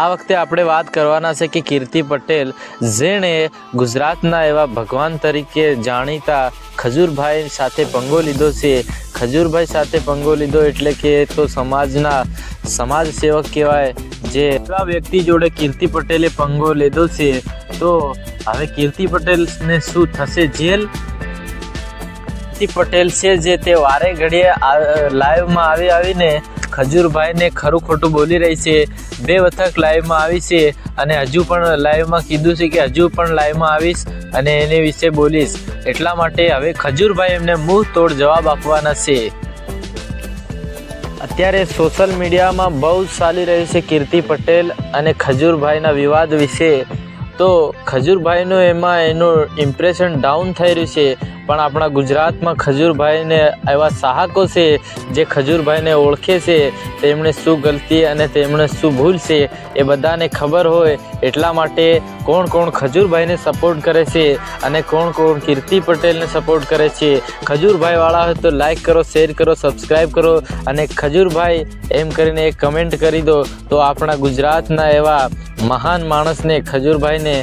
આ વખતે આપણે વાત કરવાના છે કે કીર્તિ પટેલ જેણે ગુજરાતના એવા ભગવાન તરીકે જાણીતા ખજૂરભાઈ સાથે પંગો લીધો છે. ખજૂરભાઈ સાથે પંગો લીધો એટલે કે તો સમાજ સેવક કહેવાય. જે એવા વ્યક્તિ જોડે કીર્તિ પટેલે પંગો લીધો છે તો હવે કીર્તિ પટેલને શું થશે? જેલ. કીર્તિ પટેલ છે જે તે વારે ઘડીએ લાઈવમાં આવીને ખજૂરભાઈને ખરું ખોટું બોલી રહી છે. 2 વખત લાઈવમાં આવી છે અને હજુ પણ લાઈવમાં કીધું છે કે હજુ પણ લાઈવમાં આવીશ અને એની વિશે બોલીશ. એટલા માટે હવે ખજૂરભાઈ એમને મુંહ તોડ જવાબ આપવાના છે. અત્યારે સોશિયલ મીડિયામાં બહુ જ ચાલી રહ્યું છે કીર્તિ પટેલ અને ખજૂરભાઈના વિવાદ વિશે. તો ખજૂરભાઈનું એનું ઇમ્પ્રેશન ડાઉન થઈ રહ્યું છે, પણ આપણા ગુજરાતમાં ખજૂરભાઈને એવા ચાહકો છે જે ખજૂરભાઈને ઓળખે છે. તેમણે શું ગલતી અને તેમણે શું ભૂલ છે એ બધાને ખબર હોય. એટલા માટે કોણ ખજૂરભાઈને સપોર્ટ કરે છે અને કોણ કીર્તિ પટેલને સપોર્ટ કરે છે. ખજૂરભાઈવાળા હોય તો લાઈક કરો, શેર કરો, સબસ્ક્રાઈબ કરો અને ખજૂરભાઈ એમ કરીને એક કમેન્ટ કરી દો. તો આપણા ગુજરાતના એવા મહાન માણસને ખજૂરભાઈને